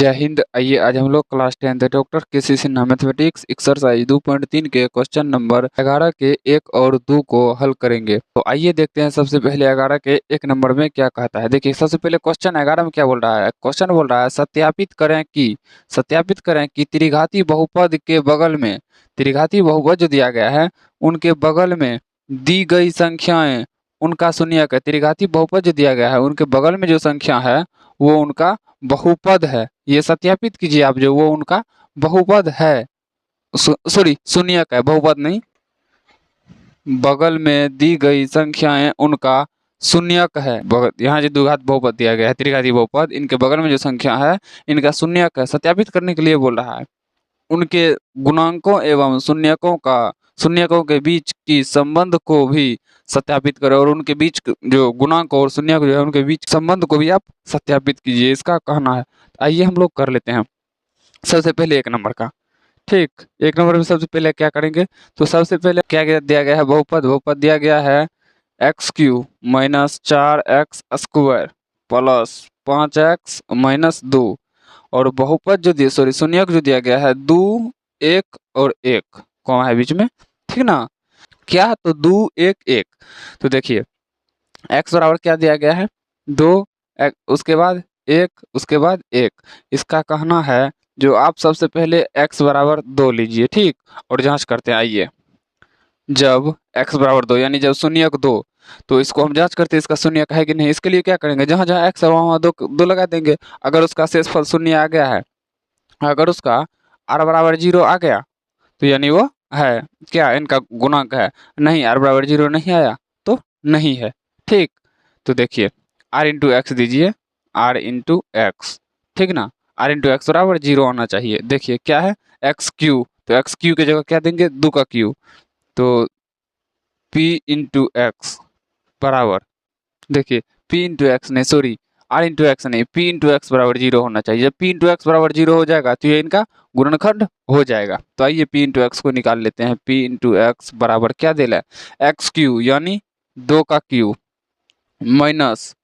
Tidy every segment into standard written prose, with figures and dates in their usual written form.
जय हिंद। आइए आज हम लोग क्लास 10 डॉक्टर केसी सिन्हा मैथमेटिक्स एक्सरसाइज 2.3 के क्वेश्चन नंबर 11 के 1 और 2 को हल करेंगे। तो आइए देखते हैं सबसे पहले 11 के 1 नंबर में क्या कहता है। देखिए सबसे पहले क्वेश्चन 11 में क्या बोल रहा है। क्वेश्चन बोल रहा है सत्यापित करें कि त्रिघाती बहुपद के बगल में, त्रिघाती बहुपद जो दिया गया है उनके बगल में दी गई संख्याएं उनका शून्यक है। त्रिघाती बहुपद जो दिया गया है उनके बगल में जो संख्या है वो उनका बहुपद है। ये सत्यापित कीजिए आप, जो वो उनका बहुपद है, सॉरी शून्यक है, बहुपद नहीं। बगल में दी गई संख्याएं उनका शून्यक है। यहाँ जो द्विघात बहुपद दिया गया है त्रिघाती बहुपद, इनके बगल में जो संख्या है इनका शून्यक है। सत्यापित करने के लिए बोल रहा है उनके गुणांकों एवं शून्यकों के बीच की संबंध को भी सत्यापित करें, और उनके बीच जो गुणांक और शून्यक जो है उनके बीच संबंध को भी आप सत्यापित कीजिए, इसका कहना है। आइए हम लोग कर लेते हैं सबसे पहले 1 नंबर का। ठीक, 1 नंबर में सबसे पहले क्या करेंगे, तो सबसे पहले क्या दिया गया है, बहुपद दिया गया है x³ minus 4x square plus 5x minus 2, और बहुपद जो दिया, सॉरी शून्यक जो दिया गया है 2 1 और 1 कौन है बीच में, ठीक ना। क्या, तो 2 1 1। तो देखिए x बराबर क्या दिया गया है 2, उसके बाद 1, उसके बाद 1। इसका कहना है जो आप सबसे पहले x बराबर 2 लीजिए, ठीक, और जांच करते हैं। आइए जब x बराबर 2 यानी जब शून्यक 2, तो इसको हम जांच करते हैं इसका शून्यक है कि नहीं। इसके लिए क्या करेंगे, जहाँ जहाँ x है वहाँ 2 लगा देंगे। अगर उसका शेषफल शून्य आ गया है, अगर उसका r बराबर 0 आ गया तो यानी वो है क्या, इनका गुणांक है। नहीं, r बराबर 0 नहीं आया तो नहीं है, ठीक। तो देखिए r इंटू एक्स दीजिए, r इंटू एक्स, ठीक ना। r इंटू एक्स बराबर 0 आना चाहिए। देखिए क्या है x³ तो x³ की जगह क्या देंगे 2 का क्यूब, तो p इंटू एक्स बराबर, देखिए p इंटू एक्स नहीं, सॉरी r इंटू एक्स नहीं, p इंटू एक्स बराबर 0 होना चाहिए। जब p इंटू एक्स बराबर 0 हो जाएगा तो ये इनका गुणनखंड हो जाएगा। तो आइए p इंटू एक्स को निकाल लेते हैं। p इंटू एक्स बराबर क्या दे रहा है x³ यानी 2 का क्यूब माइनस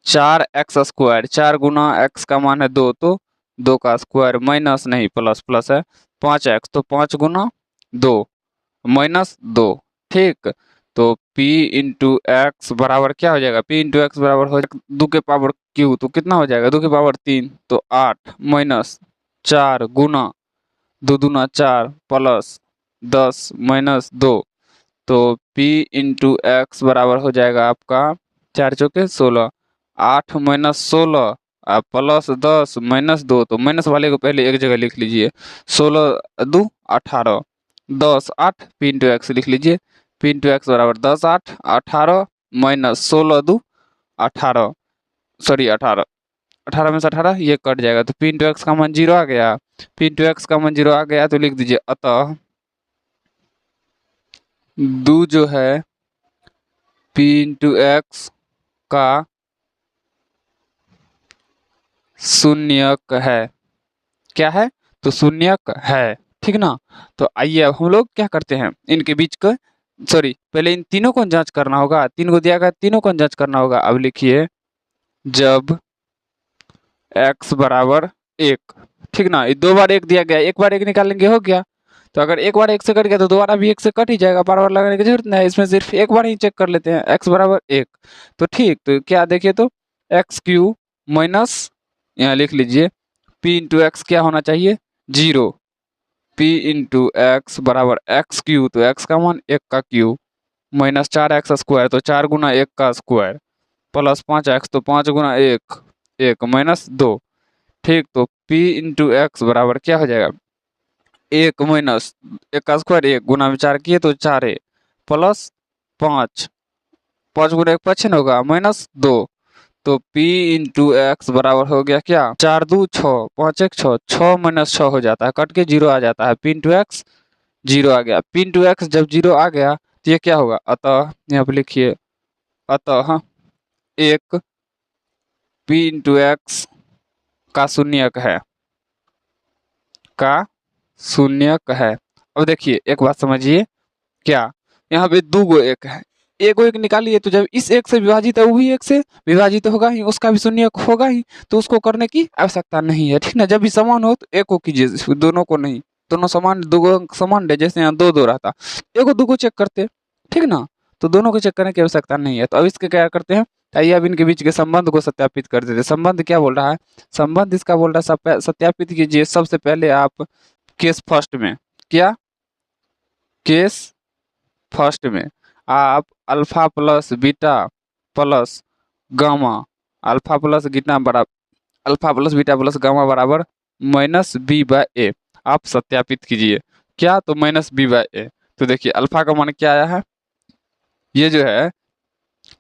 4x स्क्वायर, 4 गुना x का मान है 2 तो 2 का स्क्वायर, माइनस नहीं प्लस है 5x तो 5 गुना 2 माइनस 2, ठीक। तो p इंटू एक्स बराबर क्या हो जाएगा, p इंटू एक्स बराबर हो जाएगा 2 के पावर क्यू, तो कितना हो जाएगा 2 के पावर 3 तो 8 माइनस 4 गुना 2 दूना 4 प्लस 10 माइनस 2, तो p इंटू एक्स बराबर हो जाएगा आपका 4 चौके 16, 8 माइनस 16 प्लस 10 माइनस 2, तो माइनस वाले को पहले एक जगह लिख लीजिए, 16 2 18 10 8, p इंटू एक्स लिख लीजिए। p इंटू एक्स बराबर 10 8 18 माइनस 16 2 18, सॉरी 18, 18 में से 18 ये कट जाएगा, तो p इंटू एक्स का मान 0 आ गया। p इंटू एक्स का मान 0 आ गया तो लिख दीजिए अतः 2 जो है p इंटू एक्स का शून्यक है। क्या है, तो शून्यक है, ठीक ना। तो आइए अब हम लोग क्या करते हैं, इनके बीच का, सॉरी पहले इन तीनों को जांच करना होगा, 3 को दिया गया, तीनों को जांच करना होगा। अब लिखिए जब x बराबर 1, ठीक ना, 2 बार 1 दिया गया, 1 बार 1 निकालेंगे हो गया। तो अगर 1 बार 1 से कट गया तो दोबारा भी 1 से कट ही जाएगा, बार बार लगाने की जरूरत नहीं है। इसमें सिर्फ 1 बार ही चेक कर लेते हैं, x बराबर 1, तो ठीक। तो क्या देखिए, तो x³ माइनस, यहाँ लिख लीजिए p इंटू एक्स क्या होना चाहिए 0, p इंटू एक्स बराबर x³ तो x का मान 1 का क्यूब माइनस 4x स्क्वायर तो 4 गुना 1 का स्क्वायर प्लस 5x तो 5 गुना 1 1 माइनस 2, ठीक। तो p इंटू एक्स बराबर क्या हो जाएगा 1 माइनस 1 का स्क्वायर 1 गुना में 4 किए तो 4 है प्लस 5 5 गुना 1 5 होगा माइनस 2, तो p इंटू एक्स बराबर हो गया क्या 4 2 6 5 1 6 6 माइनस 6 हो जाता है, कट के 0 आ जाता है। p इंटू एक्स 0 आ गया। p इंटू एक्स जब 0 आ गया तो ये क्या होगा, अतः यहाँ पे लिखिए अतः एक p इंटू एक्स का शून्यक है, का शून्यक है। अब देखिए एक बात समझिए, क्या यहाँ पे 2 गो 1 है, ए को एक निकालिए तो जब इस एक से विभाजित है वो भी एक से विभाजित होगा ही, उसका भी शून्य होगा ही, तो उसको करने की आवश्यकता नहीं है। ठीक ना, जब भी समान हो तो एक को कीजिए, दोनों को नहीं। दोनों समान, दो समान है, जैसे यहाँ दो दो रहता, एक को दो को चेक करते। ठीक ना, तो दोनों को चेक करने की आवश्यकता नहीं है। तो अब इसके क्या करते हैं, आइए अब इनके बीच के संबंध को सत्यापित कर देते हैं। संबंध क्या बोल रहा है, संबंध इसका बोल रहा है सत्यापित कीजिए। सबसे पहले आप केस फर्स्ट में, क्या केस फर्स्ट में आप alpha plus beta plus gamma, alpha plus beta बराबर, alpha plus beta plus gamma बराबर माइनस बी बाय ए, आप सत्यापित कीजिए। क्या, तो माइनस बी बाय ए। तो देखिए अल्फा का मान क्या आया है, ये जो है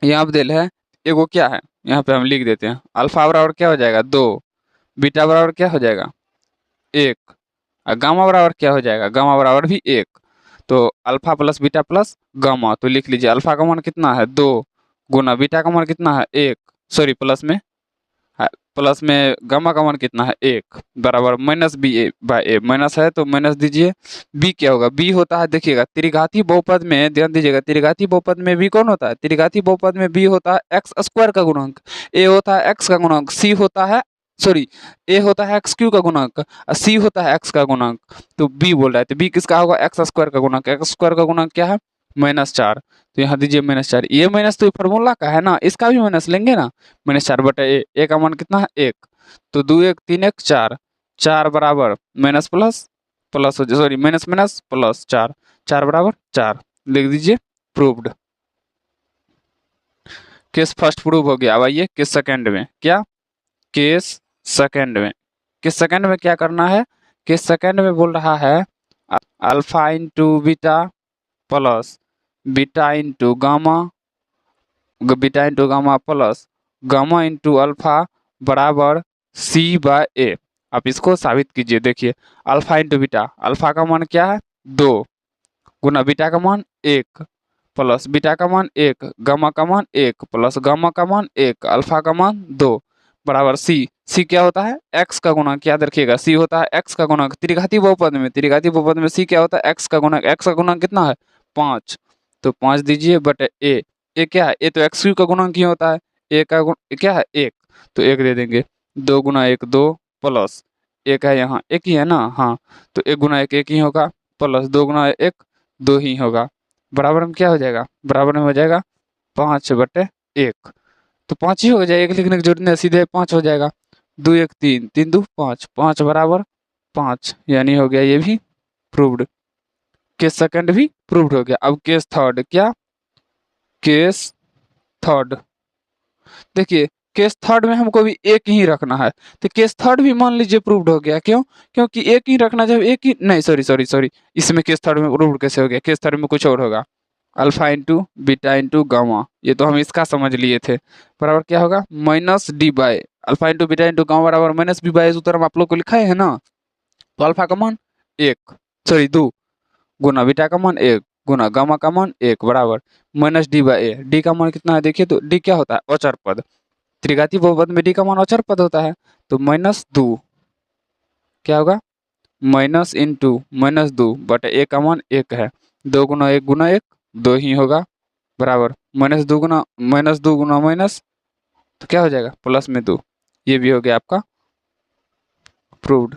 यहाँ पे दिल है, एगो क्या है, यहाँ पे हम लिख देते हैं। अल्फा बराबर क्या हो जाएगा, 2, बीटा बराबर क्या हो जाएगा, 1, और गामा बराबर क्या हो जाएगा, गामा बराबर भी 1। तो alpha plus beta plus gamma, तो लिख लीजिए अल्फा का मान कितना है 2, गुना बीटा का मान कितना है 1, सॉरी प्लस में, प्लस में गामा का मान कितना है 1, बराबर माइनस बी ए बाय ए। माइनस है तो माइनस दीजिए। बी क्या होगा, बी होता है, देखिएगा त्रिघाती बहुपद में ध्यान दीजिएगा, त्रिघाती बहुपद में बी कौन होता है, त्रिघाती बहुपद में बी होता है एक्स स्क्वायर का गुणांक, ए होता है एक्स का गुणांक, सी होता है, सॉरी, ए होता है एक्स क्यू का गुणांक और सी होता है एक्स का गुणांक। तो बी बोल रहा है, तो बी किसका होगा, एक्स स्क्वायर का गुणांक। एक्स स्क्वायर का गुणांक क्या है, -4। तो यहाँ दीजिए -4, ये माइनस तो फॉर्मूला का है ना, इसका भी माइनस लेंगे ना, -4 बटा ए का मान कितना है 1, तो 2 1 3 1 4, 4 बराबर माइनस प्लस प्लस हो, सॉरी माइनस माइनस प्लस 4, 4 बराबर 4, लिख दीजिए प्रूव्ड। केस फर्स्ट प्रूव हो गया। अब आइए केस सेकंड में, क्या केस सेकंड में, केस सेकंड में क्या करना है, केस सेकंड में बोल रहा है alpha into beta plus beta into gamma, beta into gamma plus gamma into alpha बराबर सी बाय ए। आप इसको साबित कीजिए। देखिए अल्फा इंटू बीटा, अल्फा का मान क्या है 2, गुना बीटा का मान 1 प्लस बीटा का मान 1, गामा का मान 1 प्लस गामा का मान 1, अल्फा का मान 2 बराबर सी। सी क्या होता है, एक्स का गुणक, याद रखिएगा सी होता है एक्स का गुणक। त्रिघाती बहुपद में, त्रिघाती बहुपद में सी क्या होता है, एक्स का गुणक। एक्स का गुणक कितना है 5, तो 5 दीजिए बटे ए क्या है, ए तो एक्स क्यू का गुणक ही होता है, ए का गुण क्या है 1, तो 1 दे देंगे। 2 गुना 1 2 प्लस 1 है, यहाँ 1 ही है ना, हाँ, तो 1 गुना 1 1 ही होगा, प्लस 2 गुना 1 2 ही होगा, बराबर में क्या हो जाएगा, बराबर में हो जाएगा 5 बटे 1, तो 5 ही हो जाएगा, 1 लिखने की जरूरत नहीं, सीधे 5 हो जाएगा। 2 1 3, 3 2 5, 5 बराबर 5, यानी हो गया ये भी प्रूव्ड। केस सेकंड भी प्रूव्ड हो गया। अब केस थर्ड, क्या केस थर्ड, देखिए केस थर्ड में हमको भी एक ही रखना है, तो केस थर्ड भी मान लीजिए प्रूव्ड हो गया। क्यों, क्योंकि एक ही रखना, जब एक ही नहीं, सॉरी सॉरी सॉरी, इसमें केस थर्ड में प्रूव्ड कैसे हो गया, केस थर्ड में कुछ और होगा, alpha into beta into gamma, ये तो हम इसका समझ लिए थे, बराबर क्या होगा minus D by alpha into beta into gamma बराबर माइनस बी बाय, सूत्र हम आप लोग को लिखाए है ना। तो अल्फा का मान 1, सॉरी 2, गुना बीटा का मान 1 गुना गामा का मान 1 बराबर माइनस डी बाय ए। डी का मान कितना है, देखिए तो डी क्या होता है, अचर पद। त्रिघाती बहुपद में डी का मान अचर पद होता है, तो -2 क्या होगा, माइनस इंटू -2 बटे ए का मान 1 है, 2 गुना 1 2 ही होगा, बराबर -2 गुना माइनस, तो क्या हो जाएगा प्लस में 2। ये भी हो गया आपका प्रूव्ड,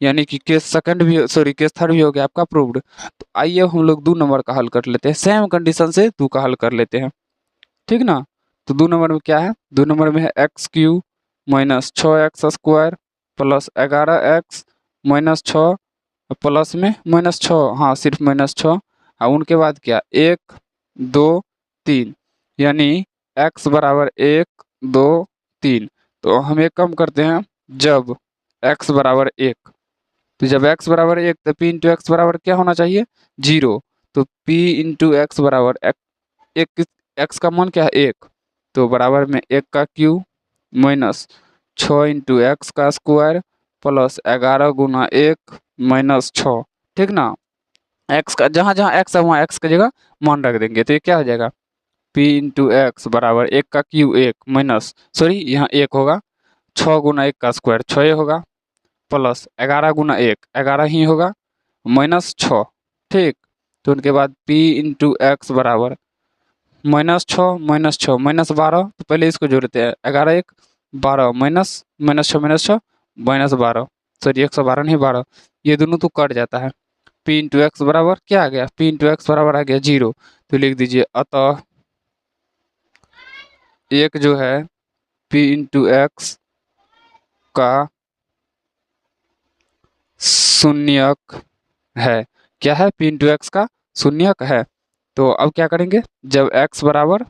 यानी कि केस सेकंड भी, सॉरी केस थर्ड भी हो गया आपका प्रूव्ड। तो आइए हम लोग 2 नंबर का हल कर लेते हैं, सेम कंडीशन से 2 का हल कर लेते हैं, ठीक ना। तो 2 नंबर में क्या है, 2 नंबर में है x Q minus 6x square plus 11x minus 6 plus में -6, हाँ सिर्फ -6, और उनके बाद क्या 1 2 3, यानी x बराबर 1 2 3। तो हम एक कम करते हैं, जब x बराबर 1, तो जब x बराबर 1 तो p इंटू एक्स बराबर क्या होना चाहिए 0, तो p इंटू एक्स बराबर एक, x का मान क्या है 1, तो बराबर में 1 का क्यू माइनस 6 इंटू एक्स का स्क्वायर प्लस 11 गुना 1 माइनस 6, ठीक ना। एक्स का जहाँ जहाँ एक्स है वहाँ एक्स की जगह मान रख देंगे, तो ये क्या हो जाएगा p इंटू एक्स बराबर 1 का क्यू 1 माइनस, सॉरी यहाँ 1 होगा, 6 गुना 1 का स्क्वायर 6 होगा, प्लस 11 गुना 1 11 ही होगा, माइनस 6, ठीक। तो उनके बाद p इंटू एक्स बराबर -6 -12, तो पहले इसको जोड़ते हैं। 11 1 12 माइनस -6 -12, सॉरी 112 नहीं 12, ये दोनों तो कट जाता है। p इंटू एक्स बराबर क्या आ गया, p इंटू एक्स बराबर आ गया 0, तो लिख दीजिए अतः एक जो है p इंटू एक्स का शून्यक है। क्या है, p इंटू एक्स का शून्यक है। तो अब क्या करेंगे, जब x बराबर,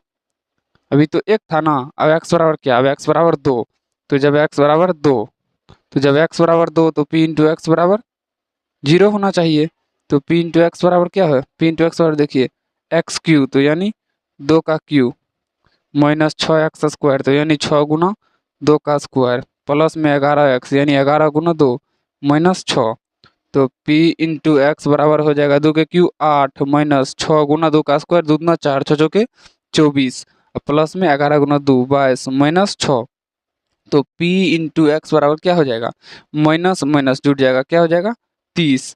अभी तो एक था ना, अब x बराबर क्या, अब x बराबर 2, तो जब x बराबर 2, तो जब x बराबर 2 तो p इंटू एक्स बराबर 0 होना चाहिए। तो p इंटू एक्स बराबर क्या है, p इंटू एक्स बराबर देखिए एक्स क्यू, तो यानी 2 का क्यू, -6x² तो यानी 6 गुना 2 का स्क्वायर, प्लस में 11x यानी 11 गुना 2 -6, तो p इंटू एक्स बराबर हो जाएगा 2 के क्यू 8 -6 गुना 2 का स्क्वायर, 2 दूना 4 6 के 24, प्लस में 11 गुना 2 22 -6, तो p इंटू एक्स बराबर क्या हो जाएगा, माइनस माइनस जुट जाएगा, क्या हो जाएगा 30,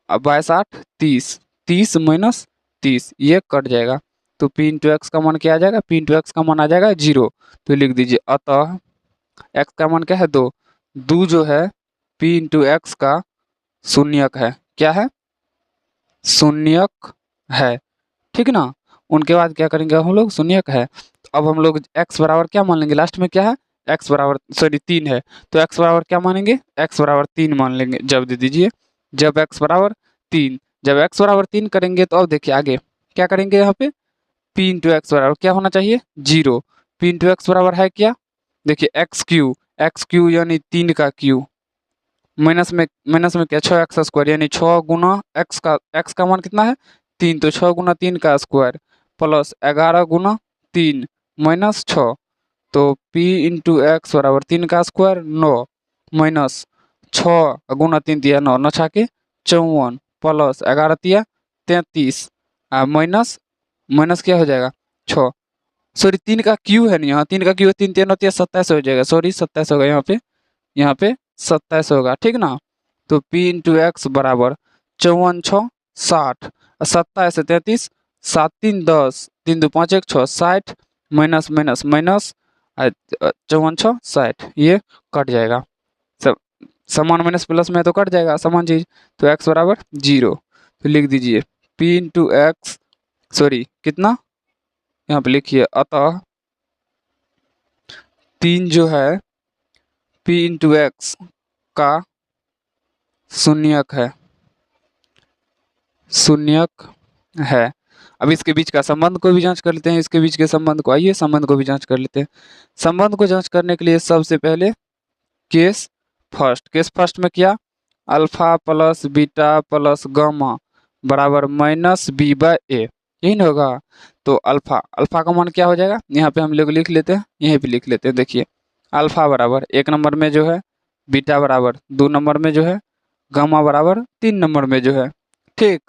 अब 22 8 30, 30 माइनस 30 ये कट जाएगा, तो p इंटू एक्स का मान क्या आ जाएगा, p इंटू एक्स का मान आ जाएगा 0, तो लिख दीजिए अतः x का मान क्या है 2, 2 जो है p इंटू एक्स का शून्यक है, क्या है शून्यक है, ठीक ना। उनके बाद क्या करेंगे हम लोग, शून्यक है, अब हम लोग x बराबर क्या मान लेंगे, लास्ट में क्या है x बराबर सॉरी 3 है, तो x बराबर क्या मानेंगे, x बराबर 3 मान लेंगे। जब दे दीजिए जब x बराबर 3, जब x बराबर 3 करेंगे तो अब देखिए आगे क्या करेंगे, यहाँ पे p इंटू एक्स बराबर क्या होना चाहिए 0, p इंटू एक्स बराबर है क्या, देखिए एक्स क्यू यानी 3 का क्यू, माइनस में क्या 6x² यानी 6 गुना x का मान कितना है 3, तो 6 गुना 3 का स्क्वायर, प्लस 11 गुना 3 -6, तो p इंटू एक्स बराबर 3 का स्क्वायर 9, माइनस 6 गुना 3 दिया 9 9 छा के 54, प्लस 11 दिया 33, माइनस माइनस क्या हो जाएगा 6, सॉरी 3 का क्यू है नहीं, यहाँ 3 का क्यू है, 3 3 होती है 27 हो जाएगा, सॉरी 27 होगा, यहाँ पे 27 होगा, ठीक ना। तो p इंटू एक्स बराबर 54 6 60, 27 से 33, 7 3 10, 3 2 5 1 6 60, माइनस माइनस माइनस 54 6 60, ये कट जाएगा, सब समान माइनस प्लस में तो कट जाएगा समान चीज, तो x बराबर 0, तो लिख दीजिए p इंटू एक्स, सॉरी कितना, यहाँ पे लिखिए अतः 3 जो है p इंटू एक्स का शून्यक है, शून्यक है। अब इसके बीच का संबंध को भी जांच कर लेते हैं, इसके बीच के संबंध को, आइए संबंध को भी जांच कर लेते हैं। संबंध को जांच करने के लिए सबसे पहले केस फर्स्ट में क्या, alpha plus beta plus gamma बराबर -b/a, यही ना होगा। तो अल्फा का मान क्या हो जाएगा, यहाँ पे हम लोग लिख लेते हैं, यहीं पे लिख लेते हैं, देखिए अल्फा बराबर 1 नंबर में जो है, बीटा बराबर 2 नंबर में जो है, गामा बराबर 3 नंबर में जो है, ठीक।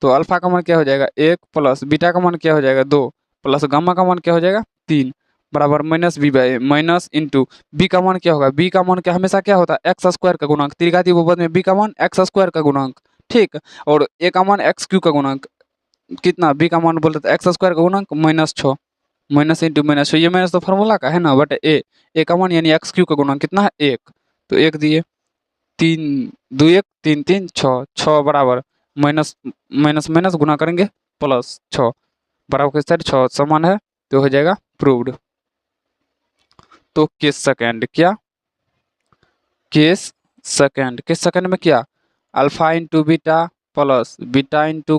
तो अल्फा का मान क्या हो जाएगा 1, प्लस बीटा का मान क्या हो जाएगा 2, प्लस गामा का मान क्या हो जाएगा 3, बराबर -b/a, माइनस इंटू बी का मान क्या होगा, बी का मान क्या हमेशा क्या होता है x² का गुणांक, त्रिघाती बहुपद में बी का मान x² का गुणांक, ठीक। और ए का मान x³ का गुणांक, कितना बी का मान बोल रहे थे x² का गुणांक -6, माइनस इंटू -6, ये माइनस तो फॉर्मूला का है ना, बट ए का मान यानी x³ का गुणांक कितना है 1, तो 1 दिए, 3 2 1 3 3 6, 6 बराबर माइनस माइनस माइनस गुना करेंगे प्लस 6 बराबर के साथ 6 समान है, तो हो जाएगा प्रूव्ड। तो केस सेकंड क्या, केस सेकंड में क्या, alpha into beta plus beta into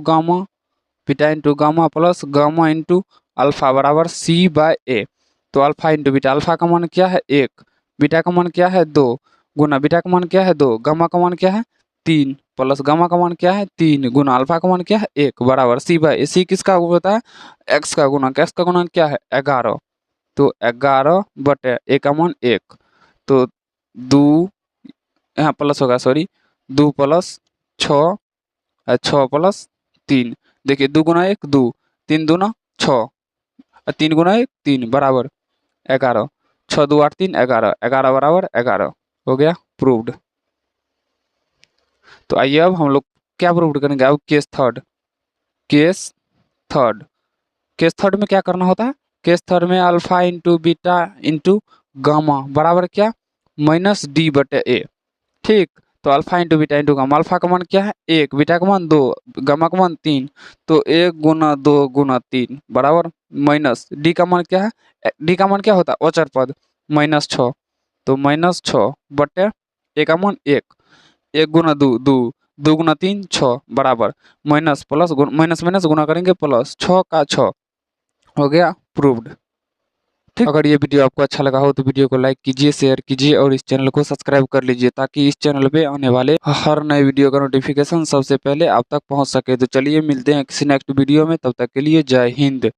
gamma plus gamma into alpha बराबर c/a, तो अल्फा इंटू बीटा, अल्फा का मान क्या है 1, बीटा का मान क्या है 2, गुना बीटा का मान क्या है 2, गामा का मान क्या है 3, प्लस गामा का मान क्या है 3, गुना अल्फा का मान क्या है 1, बराबर c/a, c किसका होता है x का गुणक, x का गुणक क्या है 11, तो 11 बटे a का मान 1, तो 2 यहाँ प्लस होगा, सॉरी 2 प्लस 6, 6 प्लस 3, देखिए 2 गुना 1 2, 3 दूना 6, 3 गुना 1 3, बराबर 11, 6 2 8 3 11, 11 बराबर 11, हो गया प्रूव्ड। तो आइए अब हम लोग क्या प्रूव्ड करेंगे, अब केस थर्ड केस थर्ड में क्या करना होता है, केस थर्ड में alpha into beta into gamma बराबर क्या, माइनस डी बटे ए। ठीक, तो alpha into beta into gamma, alpha का मान क्या है 1, बीटा का मान 2, गामा का मान 3, तो 1 गुना 2 गुना 3 बराबर माइनस डी का मान क्या है, डी का मान क्या होता है अचर पद -6, तो -6 बटे ए का मान 1, 1 गुना 2 2, 2 गुना 3 6 बराबर माइनस प्लस माइनस माइनस गुना करेंगे प्लस 6 का 6 हो गया प्रूव्ड। ठीक, अगर ये वीडियो आपको अच्छा लगा हो तो वीडियो को लाइक कीजिए, शेयर कीजिए और इस चैनल को सब्सक्राइब कर लीजिए ताकि इस चैनल पे आने वाले हर नए वीडियो का नोटिफिकेशन सबसे पहले आप तक पहुंच सके। तो चलिए मिलते हैं किसी नेक्स्ट वीडियो में, तब तक के लिए जय हिंद।